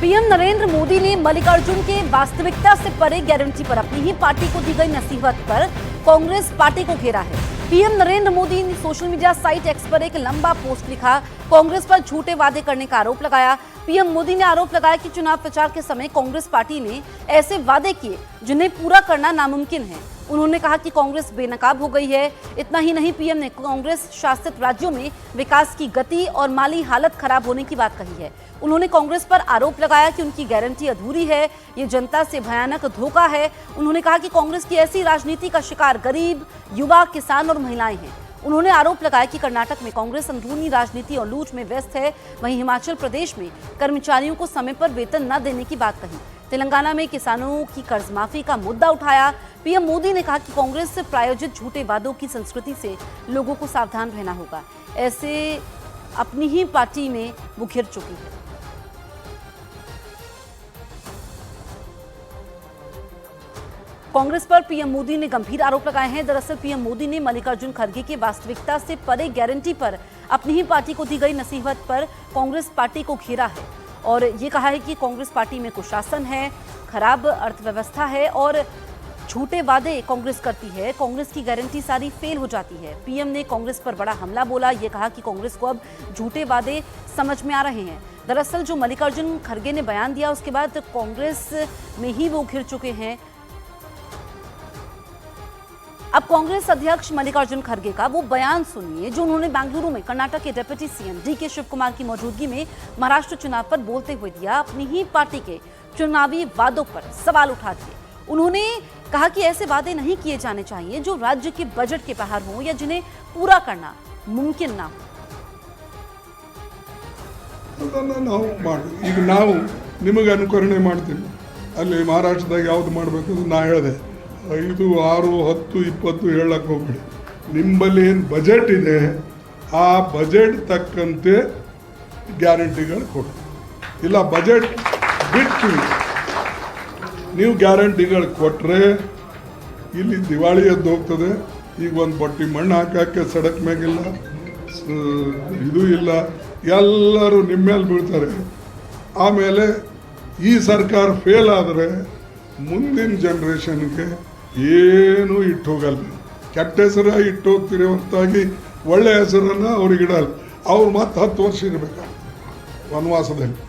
PM Narendra Modi ने मल्लिकार्जुन के वास्तविकता से परे गारंटी पर अपनी ही पार्टी को दी गई नसीहत पर कांग्रेस पार्टी को घेरा है। पीएम नरेंद्र मोदी ने सोशल मीडिया साइट एक्स पर एक लंबा पोस्ट लिखा, कांग्रेस पर झूठे वादे करने का आरोप लगाया। पीएम मोदी ने आरोप लगाया कि चुनाव प्रचार के समय कांग्रेस पार्टी ने ऐसे वादे किए जिन्हें पूरा करना नामुमकिन है। उन्होंने कहा कि कांग्रेस बेनकाब हो गई है। इतना ही नहीं, पीएम ने कांग्रेस शासित राज्यों में विकास की गति और माली हालत खराब होने की बात कही है। उन्होंने कांग्रेस पर आरोप लगाया कि उनकी गारंटी अधूरी है, ये जनता से भयानक धोखा है। उन्होंने कहा कि कांग्रेस की ऐसी राजनीति का शिकार गरीब, युवा, किसान और महिलाएं हैं। उन्होंने आरोप लगाया कि कर्नाटक में कांग्रेस अंदरूनी राजनीति और लूट में व्यस्त है। वहीं हिमाचल प्रदेश में कर्मचारियों को समय पर वेतन न देने की बात कही। तेलंगाना में किसानों की कर्ज माफी का मुद्दा उठाया। पीएम मोदी ने कहा कि कांग्रेस से प्रायोजित झूठे वादों की संस्कृति से लोगों को सावधान रहना होगा। ऐसे अपनी ही पार्टी में वो घिर चुकी है। कांग्रेस पर पीएम मोदी ने गंभीर आरोप लगाए हैं। दरअसल पीएम मोदी ने मल्लिकार्जुन खड़गे के वास्तविकता से परे गारंटी पर अपनी ही पार्टी को दी गई नसीहत पर कांग्रेस पार्टी को घेरा है और ये कहा है कि कांग्रेस पार्टी में कुशासन है, खराब अर्थव्यवस्था है और झूठे वादे कांग्रेस करती है। कांग्रेस की गारंटी सारी फेल हो जाती है। पीएम ने कांग्रेस पर बड़ा हमला बोला। ये कहा कि कांग्रेस को अब झूठे वादे समझ में आ रहे हैं। दरअसल जो मल्लिकार्जुन खड़गे ने बयान दिया उसके बाद कांग्रेस में ही वो घिर चुके हैं। अब कांग्रेस अध्यक्ष मल्लिकार्जुन खड़गे का वो बयान सुनिए जो उन्होंने बेंगलुरु में कर्नाटक के deputy CM DK Shivakumar की मौजूदगी में महाराष्ट्र चुनाव पर बोलते हुए दिया। अपनी ही पार्टी के चुनावी वादों पर सवाल उठा दिए। उन्होंने कहा कि ऐसे वादे नहीं किए जाने चाहिए जो राज्य के बजट के बाहर हों या जिन्हें पूरा करना मुमकिन ना हो। ನಾವು ನಿಮಗೆ ಅನುಕರಣೆ ಮಾಡ್ತೀವಿ ಅಲ್ಲಿ ಮಹಾರಾಷ್ಟ್ರದಾಗ ಯಾವುದು ಮಾಡಬೇಕು ನಾ ಹೇಳಿದೆ 5, 6, 10, 20 ಹೇಳಕ್ಕೆ ಹೋಗ್ಬೇಡಿ ನಿಮ್ಮಲ್ಲಿ ಏನು ಬಜೆಟ್ ಇದೆ ಆ ಬಜೆಟ್ ತಕ್ಕಂತೆ ಗ್ಯಾರಂಟಿಗಳು ಕೊಡಿ ಇಲ್ಲ ಬಜೆಟ್ ಬಿಟ್ಟು ನೀವು ಗ್ಯಾರಂಟಿಗಳು ಕೊಟ್ಟರೆ ಇಲ್ಲಿ ದಿವಾಳಿ ಎದ್ದು ಹೋಗ್ತದೆ ಈಗ ಒಂದು ಬಟ್ಟಿ ಮಣ್ಣು ಹಾಕಕ್ಕೆ ಸಡಕ್ ಮ್ಯಾಗಿಲ್ಲ ಇದು ಇಲ್ಲ ಎಲ್ಲರೂ ನಿಮ್ಮ ಮೇಲೆ ಬೀಳ್ತಾರೆ ಆಮೇಲೆ ಈ ಸರ್ಕಾರ ಫೇಲ್ ಆದರೆ ಮುಂದಿನ ಜನರೇಷನ್ಗೆ ಏನೂ ಇಟ್ಟು ಹೋಗಲ್ಲ ಕೆಟ್ಟ ಹೆಸರು ಇಟ್ಟು ಹೋಗ್ತೀರಿ ಹೊರತಾಗಿ ಒಳ್ಳೆಯ ಹೆಸರನ್ನು ಅವ್ರಿಗೆ ಇಡಲ್ಲ ಅವ್ರು ಮತ್ತೆ 10 ವರ್ಷ ಇರಬೇಕಾಗ್ತದೆ ವನವಾಸದಲ್ಲಿ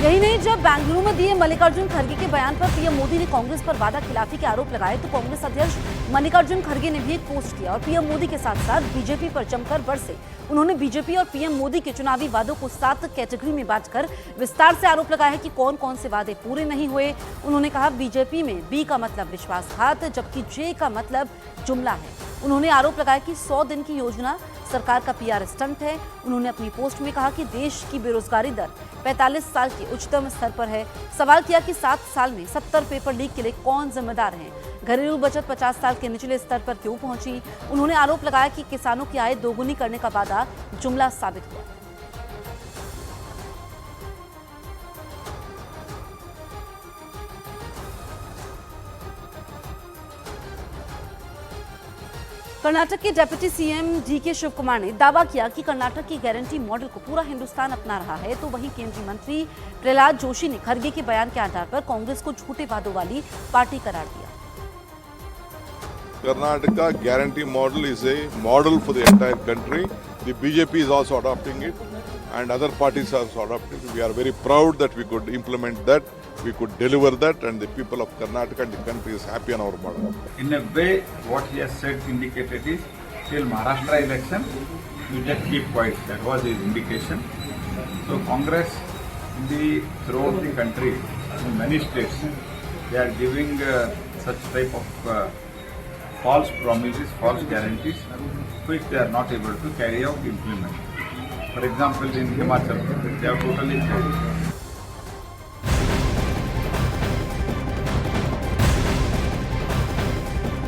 यही नहीं, जब बेंगलुरु में दिए मल्लिकार्जुन खड़गे के बयान पर पीएम मोदी ने कांग्रेस पर वादा खिलाफी के आरोप लगाए तो कांग्रेस अध्यक्ष मल्लिकार्जुन खड़गे ने भी एक पोस्ट किया और पीएम मोदी के साथ साथ बीजेपी पर जमकर बरसे। उन्होंने बीजेपी और पीएम मोदी के चुनावी वादों को 7 कैटेगरी में बांटकर विस्तार से आरोप लगाया है कि कौन कौन से वादे पूरे नहीं हुए। उन्होंने कहा बीजेपी में बी का मतलब विश्वासघात जबकि जे का मतलब जुमला है। उन्होंने आरोप लगाया कि 100 दिन की योजना सरकार का पीआर स्टंट है। उन्होंने अपनी पोस्ट में कहा कि देश की बेरोजगारी दर 45 साल के उच्चतम स्तर पर है। सवाल किया कि 7 साल में 70 पेपर लीक के लिए कौन जिम्मेदार है। घरेलू बचत 50 साल के निचले स्तर पर क्यों पहुंची। उन्होंने आरोप लगाया कि किसानों की आय दोगुनी करने का वादा जुमला साबित हुआ। कर्नाटक के deputy CM DK Shivakumar ने दावा किया कि कर्नाटक की गारंटी मॉडल को पूरा हिंदुस्तान अपना रहा है तो वहीं केंद्रीय मंत्री प्रहलाद जोशी ने खड़गे के बयान के आधार पर कांग्रेस को झूठे वादों वाली पार्टी करार दिया। Karnataka guarantee model is a model for the entire country. The BJP is also adopting it and other parties are also adopting it. We are very proud that we could implement that, we could deliver that and the people of Karnataka and the country is happy on our model. In a way, what he has said indicated is till Maharashtra election, you just keep quiet. That was his indication. So Congress throughout the country, in many states, they are giving such type of false promises, false guarantees, which they are not able to carry out, implement. For example, in Himachal, they have totally failed.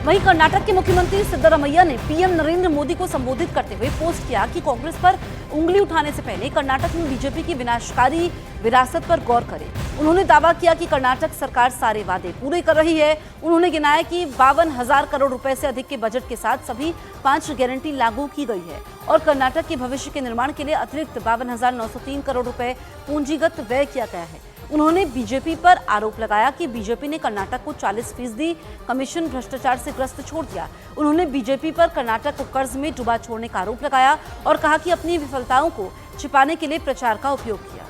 वहीं कर्नाटक के मुख्यमंत्री सिद्धरामैया ने PM Narendra Modi को संबोधित करते हुए post किया कि कांग्रेस पर उंगली उठाने से पहले कर्नाटक में बीजेपी की विनाशकारी विरासत पर गौर करें। उन्होंने दावा किया कि कर्नाटक सरकार सारे वादे पूरे कर रही है। उन्होंने गिनाया कि 52,000 करोड़ रुपए से अधिक के बजट के साथ सभी 5 गारंटी लागू की गई है और कर्नाटक के भविष्य के निर्माण के लिए अतिरिक्त 52,903 करोड़ रुपए पूंजीगत व्यय किया गया है। उन्होंने बीजेपी पर आरोप लगाया कि बीजेपी ने कर्नाटक को 40% कमीशन भ्रष्टाचार से ग्रस्त छोड़ दिया। उन्होंने बीजेपी पर कर्नाटक को कर्ज में डुबा छोड़ने का आरोप लगाया और कहा कि अपनी विफलताओं को छिपाने के लिए प्रचार का उपयोग किया।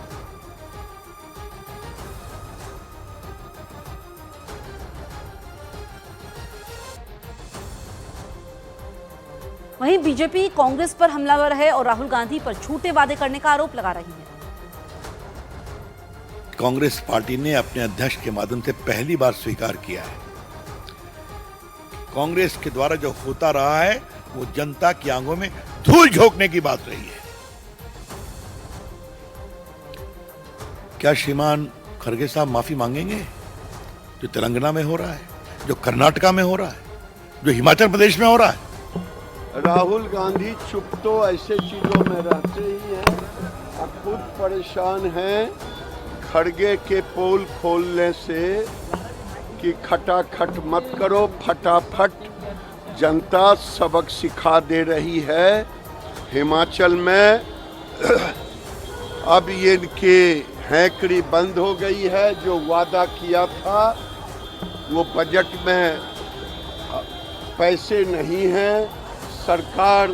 वहीं बीजेपी कांग्रेस पर हमलावर है और राहुल गांधी पर झूठे वादे करने का आरोप लगा रही है। कांग्रेस पार्टी ने अपने अध्यक्ष के माध्यम से पहली बार स्वीकार किया है कांग्रेस के द्वारा जो होता रहा है वो जनता की आंखों में धूल झोंकने की बात रही है। क्या श्रीमान खड़गे साहब माफी मांगेंगे जो तेलंगाना में हो रहा है, जो कर्नाटका में हो रहा है, जो हिमाचल प्रदेश में हो रहा है? राहुल गांधी चुप तो ऐसे चीजों में रहते ही हैं और खुद परेशान हैं खड़गे के पोल खोलने से कि खटाखट मत करो, फटाफट जनता सबक सिखा दे रही है। हिमाचल में अब ये इनके हैकड़ी बंद हो गई है। जो वादा किया था वो बजट में पैसे नहीं हैं, सरकार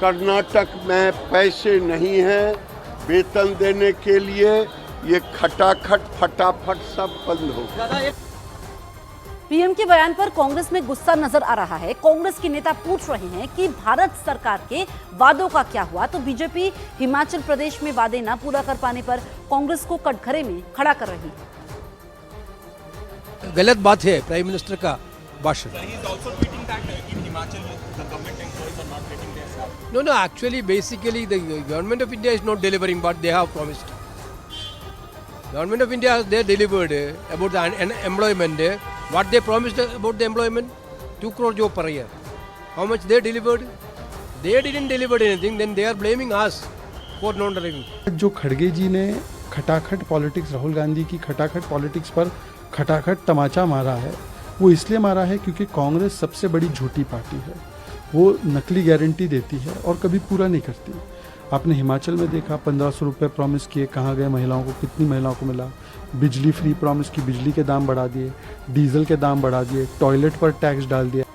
कर्नाटक में पैसे नहीं हैं वेतन देने के लिए। ये खटाखट फटाफट सब बंद हो गया। पीएम के बयान पर कांग्रेस में गुस्सा नजर आ रहा है। कांग्रेस के नेता पूछ रहे हैं कि भारत सरकार के वादों का क्या हुआ, तो बीजेपी हिमाचल प्रदेश में वादे न पूरा कर पाने पर कांग्रेस को कटघरे में खड़ा कर रही है। गलत बात है प्राइम मिनिस्टर का भाषण। No, actually, basically, the government of India is not delivering what they have promised. Government of India, they delivered about the employment. What they promised about the employment, 2 crore job per year. How much they delivered? They didn't deliver anything. Then they are blaming us for not delivering. जो खड़गे जी ने खटाखट politics, Rahul Gandhi की खटाखट politics पर खटाखट तमाचा मारा है, वो इसलिए मारा है क्योंकि कांग्रेस सबसे बड़ी झूठी पार्टी है। वो नकली गारंटी देती है और कभी पूरा नहीं करती। आपने हिमाचल में देखा 1500 रुपये प्रॉमिस किए, कहाँ गए महिलाओं को, कितनी महिलाओं को मिला? बिजली फ्री प्रॉमिस की, बिजली के दाम बढ़ा दिए, डीजल के दाम बढ़ा दिए, टॉयलेट पर टैक्स डाल दिया।